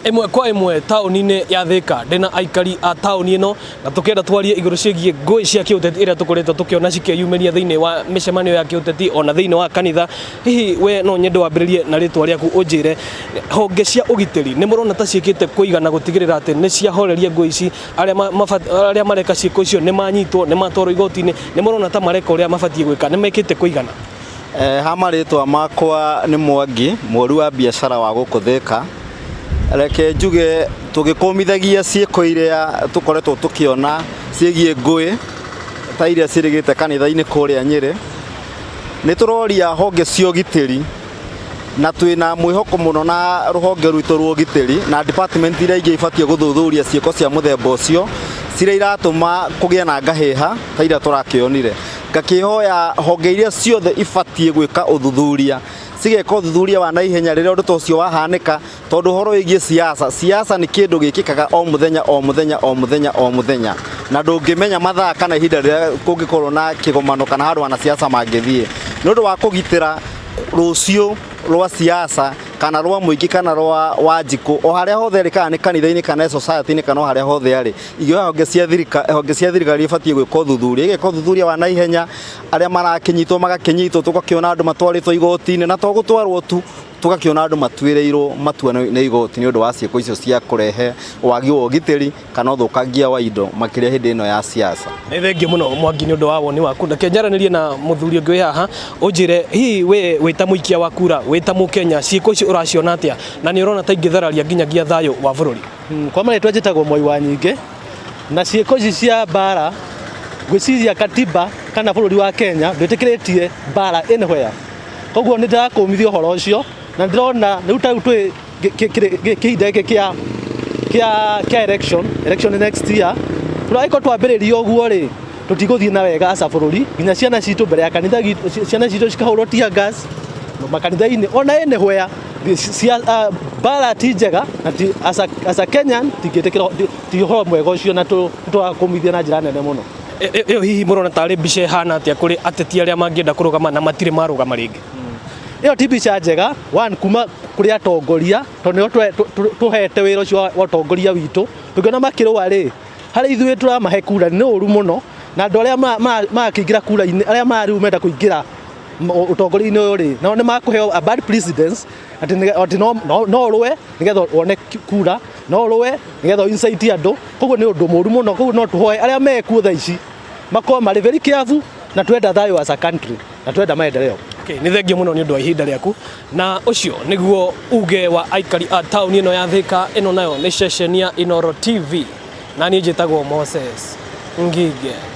Imwe kwa imwe tauni-inĩ ya Thika ndina aikari a tauni ĩno na tũkĩenda twarie igũrũ ciĩgiĩ ngũĩ cia kĩũteti iria tũkoretwo tũkĩona cikĩyumĩria thĩinĩ wa mĩcemanio ya kĩũteti ona thĩinĩ wa kanitha. Hihi we no nyende wambĩrĩrie na rĩtwa rĩaku ũnjĩre honge cia ũgitĩri nĩ mũrona ta ciĩkĩte kũigana gũtigĩrĩra atĩ nĩ ciahoreria ngũĩ ici arĩa mareka ciĩko icio nĩ manyitwo nĩ matwarwo igoti-inĩ, nĩ mũrona ta mareka ũrĩa mabatiĩ gwĩka nĩ mekĩte kũigana? Ha marĩtwa makwa nĩ Mwangi, mũrũ wa biacara wa gũkũ Thika. Reke njuge tũgĩkũmithagia ciĩko iria tũkoretwo tũkĩona ciĩgiĩ ngũĩ ta iria cirĩgĩte kanitha-inĩ kũrĩa Nyĩrĩ, nĩ tũroria honge cia ũgitĩri na twĩna mwĩhoko mũno na rũhonge rwitũ rwa ũgitĩri na department iria ingĩ ibatiĩ gũthuthuria ciĩko cia mũthemba ũcio ciria iratũma kũgĩe na ngahĩha ta iria tũrakĩonire. Ngakĩhoya honge iria ciothe ibatiĩ gwĩka ũthuthuria cigeka ũthuthuria wa naihenya rĩrĩa ũndũ ta ũcio wahanĩka, tondũ ũhoro wĩgiĩ siasa nĩ kĩndũ gĩkĩkaga o mũthenya na ndũngĩmenya mathaa kana ihinda rĩrĩa kũngĩkorwo na kĩgomano kana handũ wana siasa mangĩthiĩ. Nĩ ũndũ wa kũgitĩra rũciũ rwa siasa kana rwa mũingĩ kana rwa Wanjikũ o harĩa hothe arĩ, kana nĩ kanitha-inĩ kana society-inĩ kana o harĩa hothe arĩ, igĩoya honge cia thirikari ibatiĩ gwĩka ũthuthuria, igeka ũthuthuria wa naihenya, arĩa marakĩnyitwo magakĩnyitwo, tũgakĩona andũ matwarĩtwo igoti-inĩ na to gũtwarwo tu, tũgakĩona andũ matuĩrĩirwo matua nĩ igoti nĩ ũndũ wa ciĩko icio cia kũrehe wagi wa ũgitĩri kana ũthũkangia wa indo makĩria hĩndĩ ĩno ya siasa. Nĩ thengiũ mũno Mwangi nĩ ũndũ wa woni waku. Reke njaranĩrie na mũthuri ũngĩ wĩ haha, ũnjĩre hihi we wĩ ta mũikia wa kura, wĩ ta Mũkenya, ciĩko icio ũraciona atĩa na nĩ ũrona ta ingĩthararia nginyagia thayũ wa bũrũri? Kwa marĩtwa njĩtagwo Mwai wa Nyingĩ, na ciĩko ici cia mbara ngwĩciria katiba kana bũrũri wa Kenya ndwĩtĩkĩrĩtie mbara anywhere. Koguo nĩ ndĩrakũmithia ũhoro ũcio na ndĩrona rĩu ta twĩ kĩhinda gĩkĩ kĩa election next year, tũragĩkorwo twambĩrĩria ũguo rĩ, tũtigũthiĩ na wega aca bũrũri, nginya ciana citũ mbere ya kanitha, ciana citũ cikahũrwo tear gas makanitha-inĩ ona anywhere. Mbara ti njega na as a Kenyan tingĩtĩkĩra ti ũhoro mwega ũcio na tũrakũmithia na njĩra nene mũno. Ĩyo hihi mũrona tarĩ mbica ihana atĩa kũrĩ ateti arĩa mangĩenda kũrũgama na matirĩ marũgama rĩngĩ? Iyo ti mbica njega, one kuma kũrĩ atongoria, tondũ nĩo tũhete wĩra ũcio wa ũtongoria witũ, tũngĩona makĩrũa rĩ, harĩ ithuĩ tũramahe kura nĩ ũru mũno, na andũ arĩa makĩingĩra kura-inĩ, arĩa marĩu menda kũingĩra ũtongoria-inĩ ũyũ rĩ, nao nĩ makũheo a bad precedence atĩ no ũrũe nĩgetha wone kura, no ũrũe nĩgetha incite andũ, koguo nĩ ũndũ mũru mũno. Koguo no tũhoe arĩa mekuo thaa ici makorwo marĩ very careful, na twenda thayũ as a country na twenda maendeleo. Nĩ thengiũ mũno nĩ ũndũ wa ihinda rĩaku, na ũcio nĩguo uge wa aikari a tauni ĩno ya Thika. Ĩno nayo nĩ ceceni ya Inooro TV na niĩ njĩtagwo Moses Ngige.